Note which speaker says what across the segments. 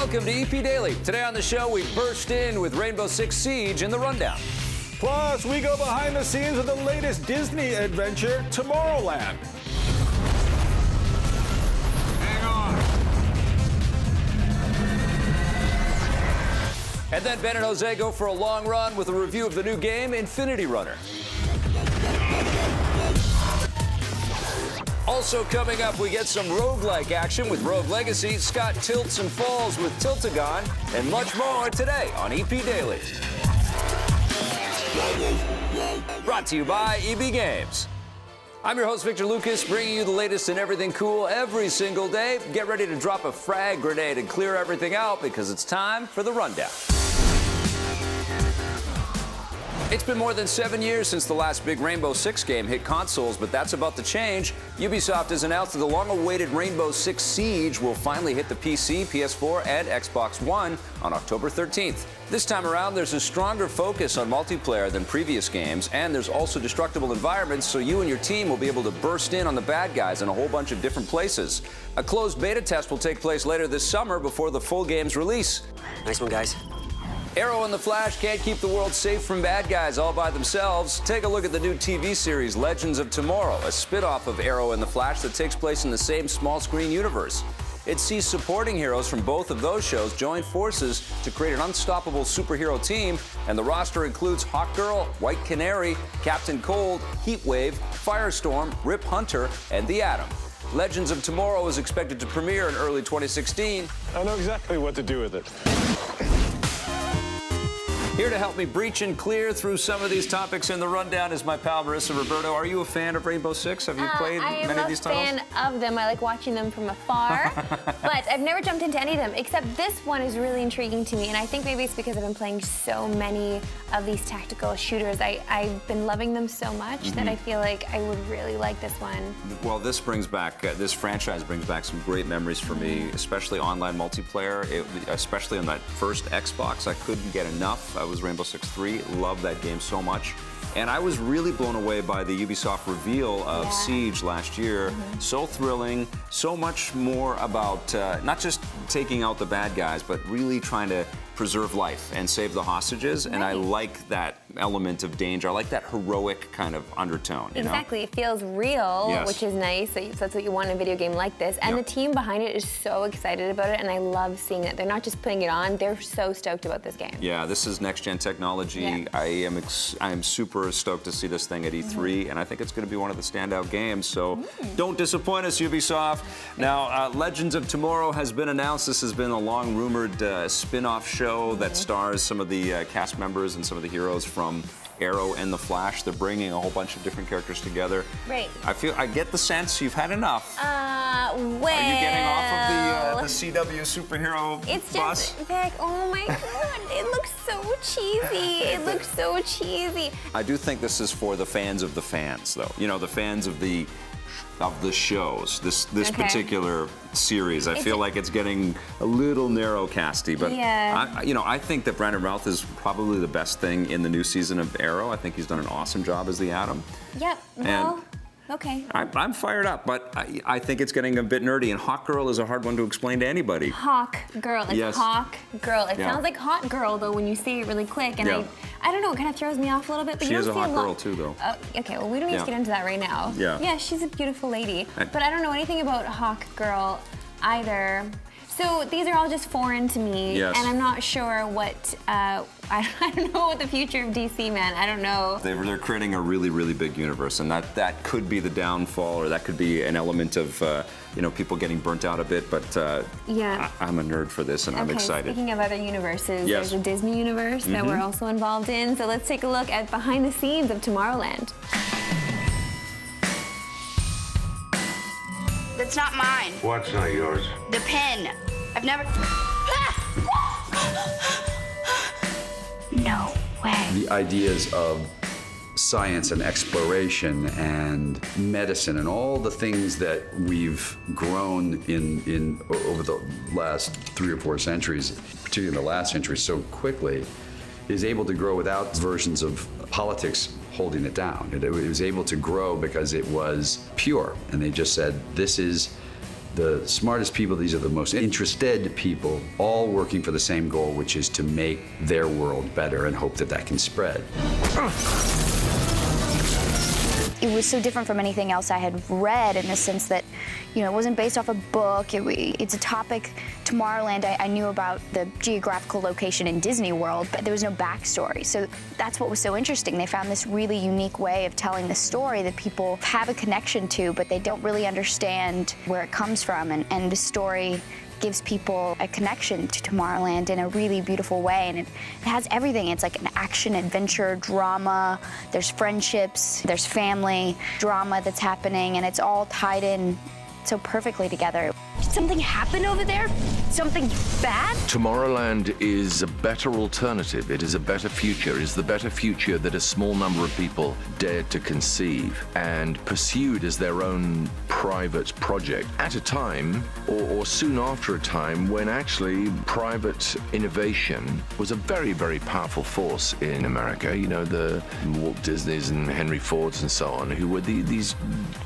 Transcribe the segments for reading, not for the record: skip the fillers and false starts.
Speaker 1: Welcome to EP Daily. Today on the show, we burst in with Rainbow Six Siege in the rundown.
Speaker 2: Plus, we go behind the scenes of the latest Disney adventure, Tomorrowland. Hang on.
Speaker 1: And then Ben and Jose go for a long run with a review of the new game, Infinity Runner. Also coming up, we get some roguelike action with Rogue Legacy, Scott tilts and falls with Tiltagon, and much more today on EP Daily. Brought to you by EB Games. I'm your host, Victor Lucas, bringing you the latest in everything cool every single day. Get ready to drop a frag grenade and clear everything out because it's time for the rundown. It's been more than 7 years since the last big Rainbow Six game hit consoles, but that's about to change. Ubisoft has announced that the long-awaited Rainbow Six Siege will finally hit the PC, PS4, and Xbox One on October 13th. This time around, there's a stronger focus on multiplayer than previous games, and there's also destructible environments, so you and your team will be able to burst in on the bad guys in a whole bunch of different places. A closed beta test will take place later this summer before the full game's release.
Speaker 3: Nice one, guys.
Speaker 1: Arrow and the Flash can't keep the world safe from bad guys all by themselves. Take a look at the new TV series, Legends of Tomorrow, a spin-off of Arrow and the Flash that takes place in the same small-screen universe. It sees supporting heroes from both of those shows join forces to create an unstoppable superhero team, and the roster includes Hawkgirl, White Canary, Captain Cold, Heatwave, Firestorm, Rip Hunter, and The Atom. Legends of Tomorrow is expected to premiere in early 2016.
Speaker 2: I know exactly what to do with it.
Speaker 1: Here to help me breach and clear through some of these topics in the rundown is my pal Marissa Roberto. Are you a fan of Rainbow Six? Have you played many of these titles?
Speaker 4: I am a fan of them. I like watching them from afar, but I've never jumped into any of them, except this one is really intriguing to me, and I think maybe it's because I've been playing so many of these tactical shooters. I've been loving them so much that I feel like I would really like this one.
Speaker 1: Well, this brings back, this franchise brings back some great memories for me, especially online multiplayer, especially on that first Xbox. I couldn't get enough. Was Rainbow Six 3. Loved that game so much. And I was really blown away by the Ubisoft reveal of Siege last year. So thrilling, so much more about not just taking out the bad guys, but really trying to preserve life and save the hostages. And I like that element of danger. I like that heroic kind of undertone.
Speaker 4: Exactly. It feels real, which is nice. So that's what you want in a video game like this. And the team behind it is so excited about it, and I love seeing it. They're not just putting it on, they're so stoked about this game.
Speaker 1: Yeah, this is next-gen technology.
Speaker 4: Yeah.
Speaker 1: I am super stoked to see this thing at E3, and I think it's going to be one of the standout games. So don't disappoint us, Ubisoft. Now, Legends of Tomorrow has been announced. This has been a long-rumored spin-off show that stars some of the cast members and some of the heroes from Arrow and the Flash. They're bringing a whole bunch of different characters together.
Speaker 4: Right.
Speaker 1: I get the sense you've had enough.
Speaker 4: Well,
Speaker 1: are you getting off of the CW superhero bus?
Speaker 4: Vic, oh my God, it looks so cheesy. It looks so cheesy.
Speaker 1: I do think this is for the fans of the fans, though. You know, the fans of the shows. This particular series, I feel like it's getting a little narrow casty, but I think that Brandon Routh is probably the best thing in the new season of Arrow. I think he's done an awesome job as the Atom.
Speaker 4: Yep. Well, okay.
Speaker 1: I'm fired up, but I think it's getting a bit nerdy, and Hawkgirl is a hard one to explain to anybody.
Speaker 4: Hawkgirl. It's Hawkgirl. It sounds like Hot Girl, though, when you say it really quick, and I don't know, it kind of throws me off a little bit. But
Speaker 1: she is a hot girl, too, though.
Speaker 4: Okay, well, we don't need to get into that right now. Yeah, she's a beautiful lady. But I don't know anything about Hawkgirl either. So these are all just foreign to me, and I'm not sure what, I don't know what the future of DC, man. I don't know.
Speaker 1: They're creating a really, really big universe, and that could be the downfall, or that could be an element of, people getting burnt out a bit, but I'm a nerd for this, and I'm excited.
Speaker 4: Speaking of other universes, there's a Disney universe that we're also involved in, so let's take a look at behind the scenes of Tomorrowland.
Speaker 5: That's not mine.
Speaker 6: What's not yours?
Speaker 5: The pen. I've never... No way.
Speaker 7: The ideas of science and exploration and medicine and all the things that we've grown in over the last 3 or 4 centuries, particularly in the last century, so quickly, is able to grow without versions of politics holding it down. It was able to grow because it was pure, and they just said, this is the smartest people, these are the most interested people, all working for the same goal, which is to make their world better and hope that that can spread.
Speaker 3: It was so different from anything else I had read in the sense that, you know, it wasn't based off a book. It's a topic. Tomorrowland, I knew about the geographical location in Disney World, but there was no backstory. So that's what was so interesting. They found this really unique way of telling the story that people have a connection to, but they don't really understand where it comes from. And the story gives people a connection to Tomorrowland in a really beautiful way, and it has everything. It's like an action, adventure, drama, there's friendships, there's family, drama that's happening, and it's all tied in so perfectly together.
Speaker 5: Did something happen over there? Something bad?
Speaker 6: Tomorrowland is a better alternative. It is a better future. It is the better future that a small number of people dared to conceive and pursued as their own private project at a time, or soon after a time, when actually private innovation was a very, very powerful force in America. You know, the Walt Disneys and Henry Fords and so on, who were these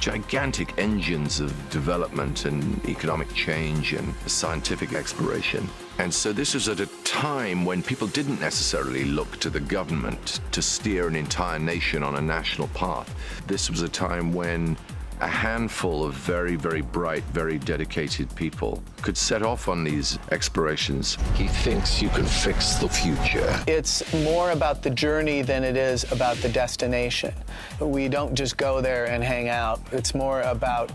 Speaker 6: gigantic engines of development and economic change and scientific exploration. And so this was at a time when people didn't necessarily look to the government to steer an entire nation on a national path. This was a time when a handful of very, very bright, very dedicated people could set off on these explorations. He thinks you can fix the future.
Speaker 8: It's more about the journey than it is about the destination. We don't just go there and hang out. It's more about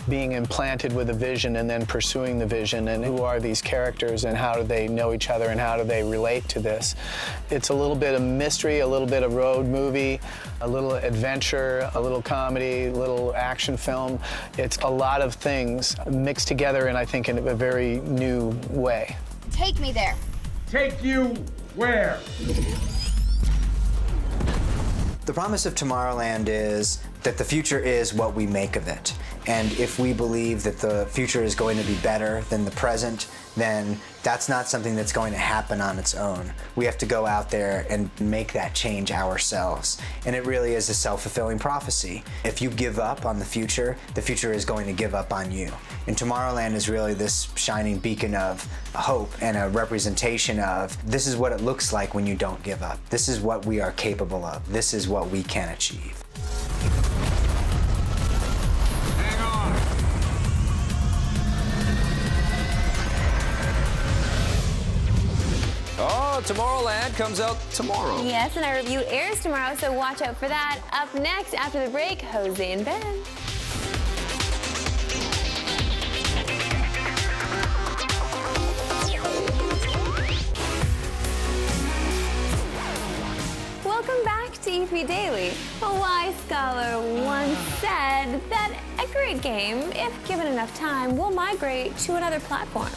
Speaker 8: being implanted with a vision and then pursuing the vision, and who are these characters and how do they know each other and how do they relate to this. It's a little bit of mystery, a little bit of road movie, a little adventure, a little comedy, a little action film. It's a lot of things mixed together, and I think in a very new way.
Speaker 5: Take me there.
Speaker 9: Take you where?
Speaker 10: The promise of Tomorrowland is that the future is what we make of it. And if we believe that the future is going to be better than the present, then that's not something that's going to happen on its own. We have to go out there and make that change ourselves. And it really is a self-fulfilling prophecy. If you give up on the future is going to give up on you. And Tomorrowland is really this shining beacon of hope and a representation of this is what it looks like when you don't give up. This is what we are capable of. This is what we can achieve.
Speaker 1: Oh, Tomorrowland comes out tomorrow.
Speaker 4: Yes, and our review airs tomorrow, so watch out for that. Up next, after the break, Jose and Ben. Welcome back to EP Daily. A wise scholar once said that a great game, if given enough time, will migrate to another platform.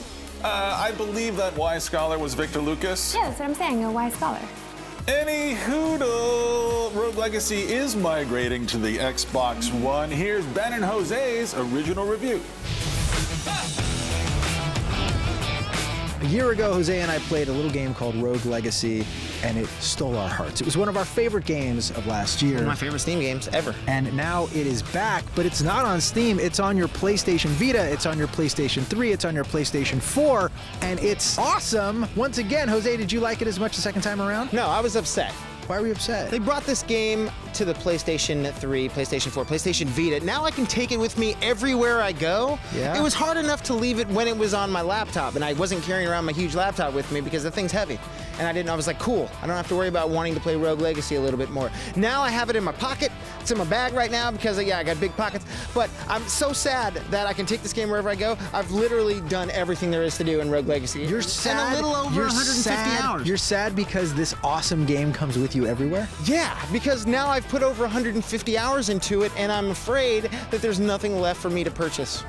Speaker 2: I believe that wise scholar was Victor Lucas.
Speaker 4: Yeah, that's what I'm saying, a wise scholar.
Speaker 2: Any hoodle, Rogue Legacy is migrating to the Xbox One. Here's Ben and Jose's original review.
Speaker 11: A year ago, Jose and I played a little game called Rogue Legacy, and it stole our hearts. It was one of our favorite games of last year.
Speaker 12: One of my favorite Steam games ever.
Speaker 11: And now it is back, but it's not on Steam. It's on your PlayStation Vita, it's on your PlayStation 3, it's on your PlayStation 4, and it's awesome. Once again, Jose, did you like it as much the second time around?
Speaker 12: No, I was upset.
Speaker 11: Why were you upset?
Speaker 12: They brought this game to the PlayStation 3, PlayStation 4, PlayStation Vita. Now I can take it with me everywhere I go.
Speaker 11: Yeah.
Speaker 12: It was hard enough to leave it when it was on my laptop, and I wasn't carrying around my huge laptop with me because the thing's heavy. And I was like, cool, I don't have to worry about wanting to play Rogue Legacy a little bit more. Now I have it in my pocket. It's in my bag right now because, yeah, I got big pockets. But I'm so sad that I can take this game wherever I go. I've literally done everything there is to do in Rogue Legacy.
Speaker 11: You're sad.
Speaker 12: In a little over 150 hours.
Speaker 11: You're sad because this awesome game comes with you everywhere?
Speaker 12: Yeah, because now I've put over 150 hours into it, and I'm afraid that there's nothing left for me to purchase.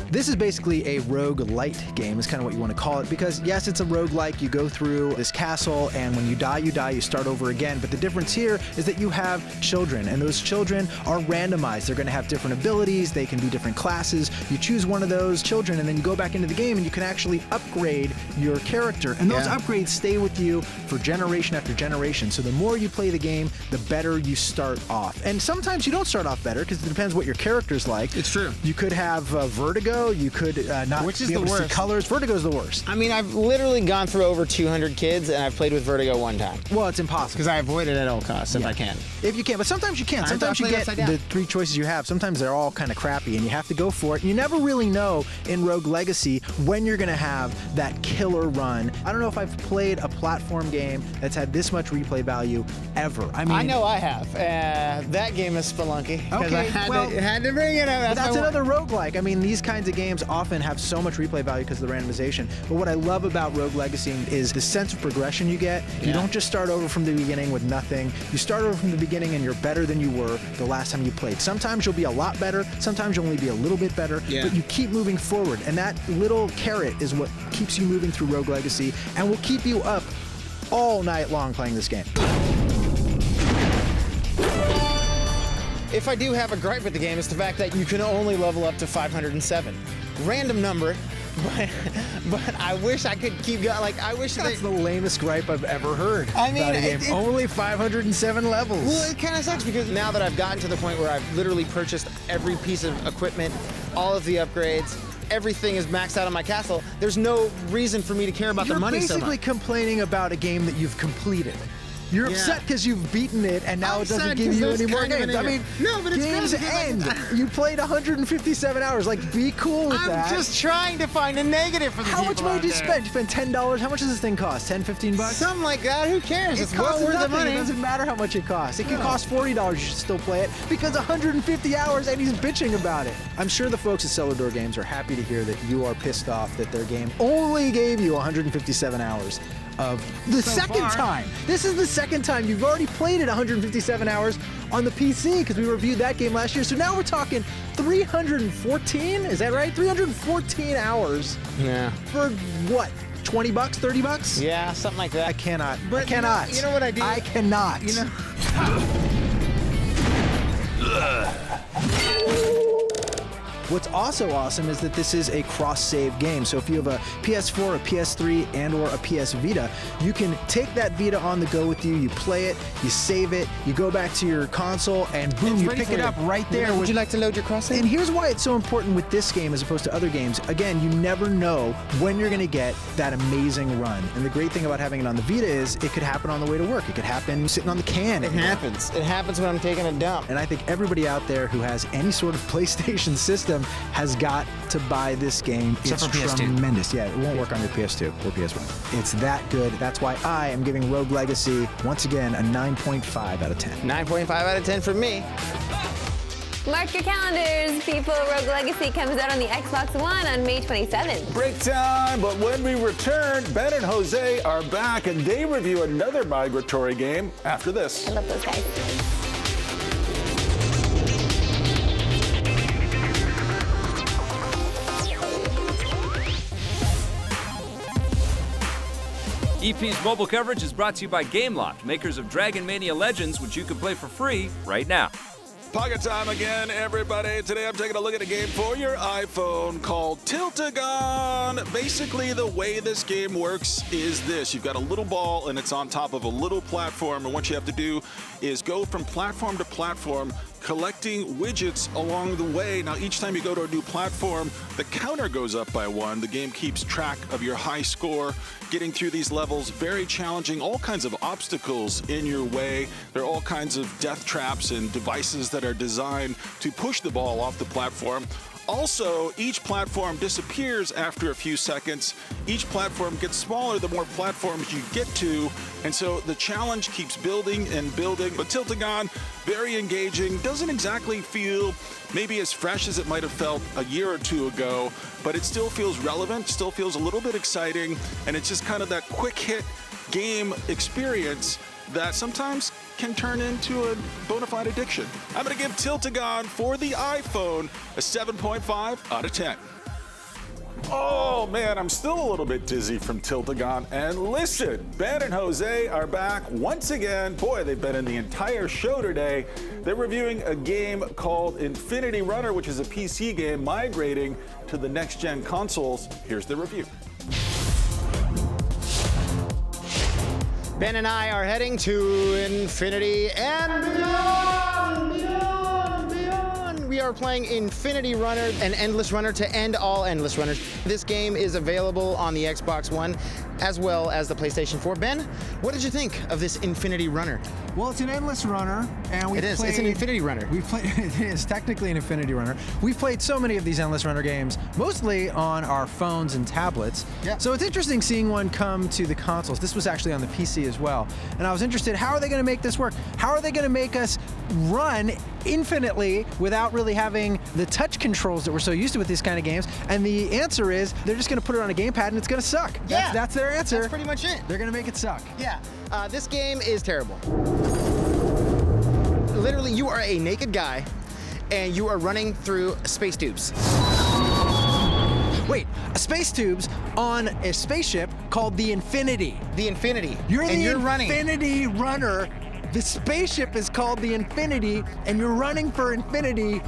Speaker 11: This is basically a roguelite game, is kind of what you want to call it, because yes, it's a roguelike. You go through this castle, and when you die, you start over again. But the difference here is that you have children, and those children are randomized. They're going to have different abilities. They can be different classes. You choose one of those children, and then you go back into the game, and you can actually upgrade your character. And those upgrades stay with you for generation after generation. So the more you play the game, the better you start off. And sometimes you don't start off better, because it depends what your character's like.
Speaker 12: It's true.
Speaker 11: You could have vertigo, Vertigo. You could not
Speaker 12: Which is
Speaker 11: be
Speaker 12: the
Speaker 11: able to see
Speaker 12: worst?
Speaker 11: colors. Vertigo's the worst.
Speaker 12: I mean, I've literally gone through over 200 kids, and I've played with Vertigo one time.
Speaker 11: Well, it's impossible.
Speaker 12: Because I avoid it at all costs if I can.
Speaker 11: If you can, but sometimes you can't.
Speaker 12: I
Speaker 11: Sometimes you
Speaker 12: play
Speaker 11: get
Speaker 12: upside down.
Speaker 11: the 3 choices you have. Sometimes they're all kind of crappy, and you have to go for it. You never really know in Rogue Legacy when you're going to have that killer run. I don't know if I've played a platform game that's had this much replay value ever. I mean,
Speaker 12: I know I have. That game is Spelunky. Because I had to bring it up.
Speaker 11: That's another roguelike. I mean, these kinds of games often have so much replay value because of the randomization. But what I love about Rogue Legacy is the sense of progression you get. You don't just start over from the beginning with nothing. You start over from the beginning and you're better than you were the last time you played. Sometimes you'll be a lot better. Sometimes you'll only be a little bit better. But you keep moving forward. And that little carrot is what keeps you moving through Rogue Legacy and will keep you up all night long playing this game.
Speaker 12: If I do have a gripe with the game, it's the fact that you can only level up to 507. Random number, but I wish I could keep going. Like, I wish
Speaker 11: That's the lamest gripe I've ever heard.
Speaker 12: I mean,
Speaker 11: about a game. Only 507 levels.
Speaker 12: Well, it kind of sucks because now that I've gotten to the point where I've literally purchased every piece of equipment, all of the upgrades, everything is maxed out on my castle, there's no reason for me to care about the money so much.
Speaker 11: You're basically complaining about a game that you've completed. You're upset because you've beaten it and now it doesn't give you any more games. I mean,
Speaker 12: no, but it's
Speaker 11: games end. You played 157 hours. Like, be cool with that.
Speaker 12: I'm just trying to find a negative for the
Speaker 11: How
Speaker 12: people
Speaker 11: much money
Speaker 12: out
Speaker 11: did you
Speaker 12: there.
Speaker 11: spend? You spent $10. How much does this thing cost? 10, 15 bucks?
Speaker 12: Something like that. Who cares? It's well
Speaker 11: costs
Speaker 12: worth the
Speaker 11: nothing.
Speaker 12: money.
Speaker 11: It doesn't matter how much it costs. It can cost $40. You should still play it because 150 hours and he's bitching about it. I'm sure the folks at Cellar Door Games are happy to hear that you are pissed off that their game only gave you 157 hours of the second time. This is the second time. You've already played it 157 hours on the PC because we reviewed that game last year. So now we're talking 314, is that right? 314 hours.
Speaker 12: Yeah.
Speaker 11: For what? 20 bucks, 30 bucks?
Speaker 12: Yeah, something like that.
Speaker 11: I cannot.
Speaker 12: But
Speaker 11: I cannot.
Speaker 12: You know what I do?
Speaker 11: I cannot.
Speaker 12: You know.
Speaker 11: What's also awesome is that this is a cross-save game. So if you have a PS4, a PS3, and or a PS Vita, you can take that Vita on the go with you, you play it, you save it, you go back to your console, and boom,
Speaker 12: It's
Speaker 11: you
Speaker 12: ready
Speaker 11: pick
Speaker 12: for
Speaker 11: it
Speaker 12: you.
Speaker 11: up right there.
Speaker 12: Would you like to load your cross-save?
Speaker 11: And here's why it's so important with this game as opposed to other games. Again, you never know when you're going to get that amazing run. And the great thing about having it on the Vita is it could happen on the way to work. It could happen sitting on the can.
Speaker 12: It happens. It happens when I'm taking a dump.
Speaker 11: And I think everybody out there who has any sort of PlayStation system has got to buy this game.
Speaker 12: Except
Speaker 11: it's
Speaker 12: for PS2.
Speaker 11: tremendous. Yeah, it won't work on your PS2 or PS1. It's that good. That's why I am giving Rogue Legacy, once again, a 9.5 out of 10.
Speaker 12: 9.5 out of 10 for me.
Speaker 4: Mark your calendars, people. Rogue Legacy comes out on the Xbox One on May 27th.
Speaker 2: Break time, but when we return, Ben and Jose are back and they review another migratory game after this.
Speaker 4: I love those guys.
Speaker 13: EP's mobile coverage is brought to you by Gameloft, makers of Dragon Mania Legends, which you can play for free right now.
Speaker 2: Pocket time again, everybody. Today I'm taking a look at a game for your iPhone called Tiltagon. Basically, the way this game works is this. You've got a little ball and it's on top of a little platform, and what you have to do is go from platform to platform, collecting widgets along the way. Now, each time you go to a new platform, the counter goes up by 1. The game keeps track of your high score. Getting through these levels, very challenging, all kinds of obstacles in your way. There are all kinds of death traps and devices that are designed to push the ball off the platform. Also, each platform disappears after a few seconds. Each platform gets smaller the more platforms you get to, and so the challenge keeps building and building. But Tiltagon, very engaging, doesn't exactly feel maybe as fresh as it might have felt a year or two ago, but it still feels relevant, still feels a little bit exciting, and it's just kind of that quick hit game experience that sometimes can turn into a bona fide addiction. I'm going to give Tiltagon for the iPhone a 7.5 out of 10. Oh man, I'm still a little bit dizzy from Tiltagon. And listen, Ben and Jose are back once again. Boy, they've been in the entire show today. They're reviewing a game called Infinity Runner, which is a PC game migrating to the next-gen consoles. Here's the review.
Speaker 12: Ben and I are heading to infinity and beyond. we are playing Infinity Runner, an endless runner to end all endless runners. This game is available on the Xbox One as well as the PlayStation 4. Ben, what did you think of this Infinity Runner?
Speaker 11: Well, it's an endless runner, and we
Speaker 12: It's an Infinity Runner.
Speaker 11: We've played. It is technically an Infinity Runner. We've played so many of these endless runner games, mostly on our phones and tablets.
Speaker 12: Yeah.
Speaker 11: So it's interesting seeing one come to the consoles. This was actually on the PC as well, and I was interested. How are they going to make this work? How are they going to make us run infinitely without really having the touch controls that we're so used to with these kind of games? And the answer is they're just going to put it on a gamepad and it's going to suck.
Speaker 12: Yeah.
Speaker 11: That's their answer.
Speaker 12: That's pretty much it.
Speaker 11: They're going to make it suck.
Speaker 12: Yeah. This game is terrible. Literally, you are a naked guy, and you are running through space tubes.
Speaker 11: Wait, space tubes on a spaceship called the Infinity.
Speaker 12: The Infinity.
Speaker 11: You're
Speaker 12: and you're running.
Speaker 11: Infinity Runner. The spaceship is called the Infinity, and you're running for infinity.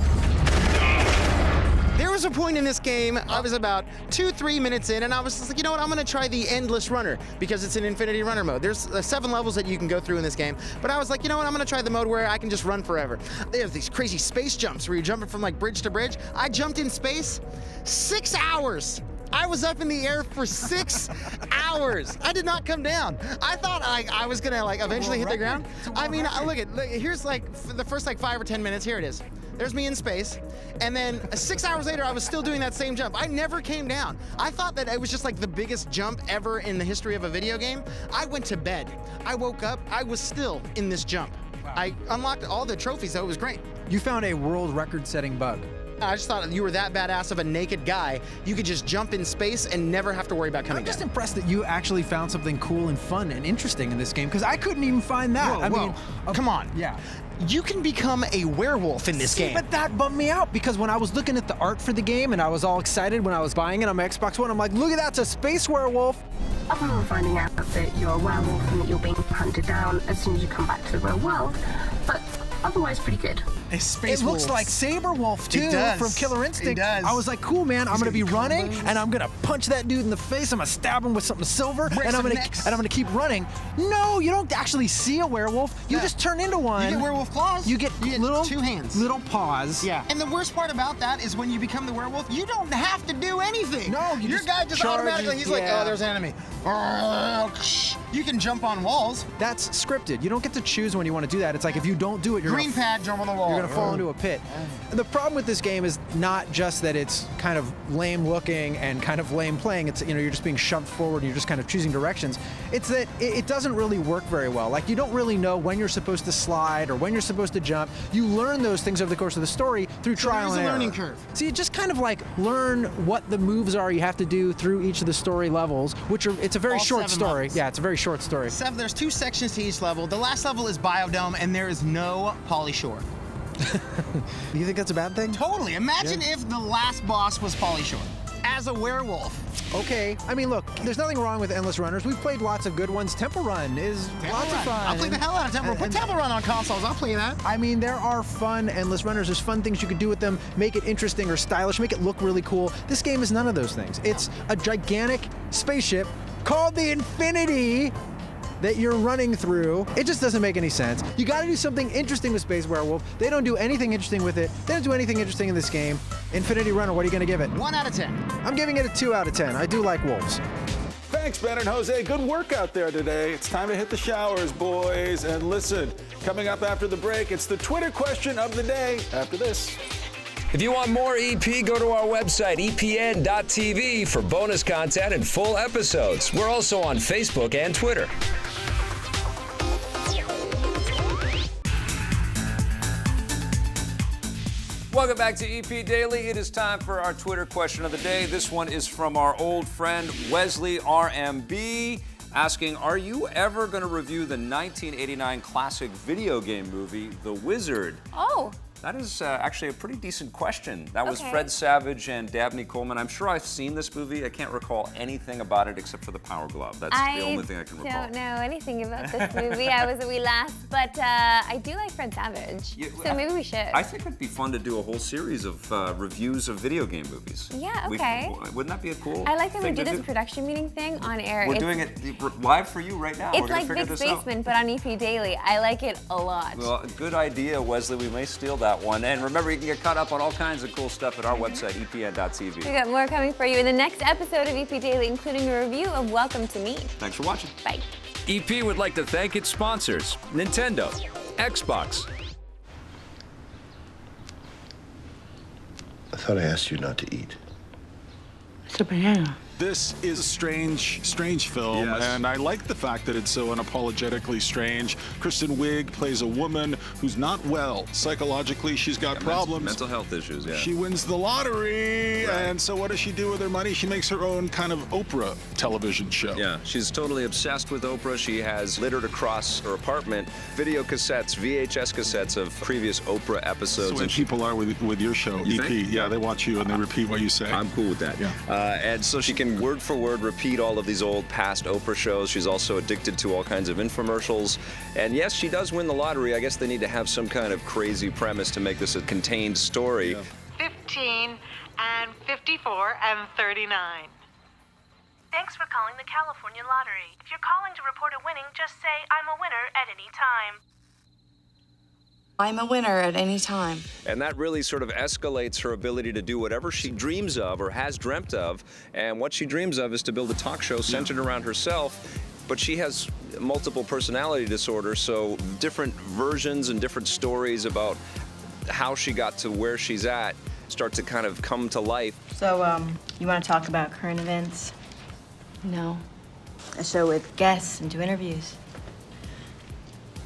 Speaker 12: There was a point in this game, I was about 2-3 minutes in, and I was just like, you know what, I'm gonna try the Endless Runner, because it's an Infinity Runner mode. There's 7 levels that you can go through in this game, but I was like, you know what, I'm gonna try the mode where I can just run forever. They have these crazy space jumps where you're jumping from like bridge to bridge. I jumped in space, 6 hours. I was up in the air for 6 hours. I did not come down. I thought I was gonna like eventually hit the ground. I mean, look, here's like the first like 5 or 10 minutes, here it is. There's me in space, and then 6 hours later, I was still doing that same jump. I never came down. I thought that it was just like the biggest jump ever in the history of a video game. I went to bed. I woke up, I was still in this jump. Wow. I unlocked all the trophies, so it was great.
Speaker 11: You found a world record-setting bug.
Speaker 12: I just thought you were that badass of a naked guy. You could just jump in space and never have to worry about coming down.
Speaker 11: I'm just impressed that you actually found something cool and fun and interesting in this game, because I couldn't even find that.
Speaker 12: Whoa, whoa. Come on.
Speaker 11: Yeah.
Speaker 12: You can become a werewolf in this game.
Speaker 11: But that bummed me out, because when I was looking at the art for the game and I was all excited when I was buying it on my Xbox One, I'm like, look at that, it's a space werewolf.
Speaker 14: Other than finding out that you're a werewolf and that you're being hunted down as soon as you come back to the real world, but otherwise pretty good.
Speaker 11: It looks like Saberwolf too from Killer Instinct.
Speaker 12: It does.
Speaker 11: I was like, cool, man. I'm gonna be running and I'm gonna punch that dude in the face. I'm gonna stab him with something silver, and I'm gonna keep running. No, you don't actually see a werewolf. You just turn into one.
Speaker 12: You get werewolf claws.
Speaker 11: You get little
Speaker 12: 2 hands,
Speaker 11: little paws.
Speaker 12: Yeah. And the worst part about that is when you become the werewolf, you don't have to do anything.
Speaker 11: No,
Speaker 12: your guy just automatically. He's like, oh, there's an enemy. You can jump on walls.
Speaker 11: That's scripted. You don't get to choose when you want to do that. It's like if you don't do it, you're
Speaker 12: green pad, jump on the wall.
Speaker 11: You're gonna fall into a pit. The problem with this game is not just that it's kind of lame looking and kind of lame playing. It's, you're just being shoved forward and you're just kind of choosing directions. It's that it doesn't really work very well. Like, you don't really know when you're supposed to slide or when you're supposed to jump. You learn those things over the course of the story through trial and error.
Speaker 12: There's a learning curve.
Speaker 11: So you just kind of like learn what the moves are you have to do through each of the story levels, which are, it's a very short story.
Speaker 12: Levels.
Speaker 11: Yeah, it's a very short story.
Speaker 12: There's 2 sections to each level. The last level is Biodome, and there is no Pauly Shore.
Speaker 11: You think that's a bad thing?
Speaker 12: Totally. Imagine if the last boss was Pauly Shore as a werewolf.
Speaker 11: Okay. I mean, look, there's nothing wrong with Endless Runners. We've played lots of good ones. Temple Run is lots of fun.
Speaker 12: I'll play the hell out of Temple Run. Put Temple Run on consoles. I'll play that.
Speaker 11: I mean, there are fun Endless Runners. There's fun things you could do with them. Make it interesting or stylish. Make it look really cool. This game is none of those things. It's a gigantic spaceship called the Infinity that you're running through. It just doesn't make any sense. You gotta do something interesting with Space Werewolf. They don't do anything interesting with it. They don't do anything interesting in this game. Infinity Runner, what are you gonna give it?
Speaker 12: 1 out of 10.
Speaker 11: I'm giving it a 2 out of 10. I do like wolves.
Speaker 2: Thanks, Ben and Jose. Good work out there today. It's time to hit the showers, boys. And listen, coming up after the break, it's the Twitter question of the day after this.
Speaker 15: If you want more EP, go to our website, epn.tv, for bonus content and full episodes. We're also on Facebook and Twitter.
Speaker 13: Welcome back to EP Daily. It is time for our Twitter question of the day. This one is from our old friend Wesley RMB, asking, are you ever going to review the 1989 classic video game movie, The Wizard?
Speaker 4: Oh.
Speaker 13: That is actually a pretty decent question. That was
Speaker 4: Okay.
Speaker 13: Fred Savage and Dabney Coleman. I'm sure I've seen this movie. I can't recall anything about it except for the Power Glove. That's the only thing I can recall.
Speaker 4: I don't know anything about this movie. I was a wee lass, but I do like Fred Savage.
Speaker 13: Yeah,
Speaker 4: So maybe we should.
Speaker 13: I think it'd be fun to do a whole series of reviews of video game movies.
Speaker 4: Yeah, okay.
Speaker 13: Wouldn't that be a cool
Speaker 4: I like that we
Speaker 13: thing
Speaker 4: do
Speaker 13: to
Speaker 4: this production meeting thing on air.
Speaker 13: We're
Speaker 4: It's-
Speaker 13: doing it live for you right now. We're
Speaker 4: It's
Speaker 13: gonna
Speaker 4: like
Speaker 13: figure
Speaker 4: Big
Speaker 13: this out.
Speaker 4: Spaceman, but on EP Daily. I like it a lot.
Speaker 13: Well, good idea, Wesley. We may steal that. that one. And remember, you can get caught up on all kinds of cool stuff at our website, epn.tv.
Speaker 4: We got more coming for you in the next episode of EP Daily, including a review of Welcome to Me.
Speaker 1: Thanks for watching.
Speaker 4: Bye.
Speaker 15: EP would like to thank its sponsors, Nintendo, Xbox.
Speaker 16: I thought I asked you not to eat.
Speaker 5: It's a banana.
Speaker 2: This is a strange film, and I like the fact that it's so unapologetically strange. Kristen Wiig plays a woman who's not well. Psychologically, she's got problems.
Speaker 1: Mental health issues, yeah.
Speaker 2: She wins the lottery, and so what does she do with her money? She makes her own kind of Oprah television show.
Speaker 1: Yeah, she's totally obsessed with Oprah. She has littered across her apartment video cassettes, VHS cassettes of previous Oprah episodes.
Speaker 2: So when people are with your show,
Speaker 1: You
Speaker 2: EP,
Speaker 1: think?
Speaker 2: yeah, they watch you and they repeat what you say.
Speaker 1: I'm cool with that.
Speaker 2: Yeah.
Speaker 1: And so she can word for word repeat all of these old past Oprah shows. She's also addicted to all kinds of infomercials. And yes, she does win the lottery. I guess they need to have some kind of crazy premise to make this a contained story.
Speaker 17: 15 and 54 and 39. Thanks for calling the California Lottery. If you're calling to report a winning, just say, I'm a winner at any time.
Speaker 18: I'm a winner at any time.
Speaker 1: And that really sort of escalates her ability to do whatever she dreams of or has dreamt of. And what she dreams of is to build a talk show centered around herself. But she has multiple personality disorders, so different versions and different stories about how she got to where she's at start to kind of come to life.
Speaker 18: So, you want to talk about current events? No. A show with guests and do interviews?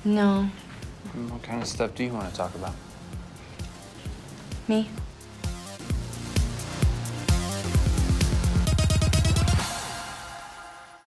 Speaker 18: No.
Speaker 19: What kind of stuff do you want to talk about?
Speaker 18: Me?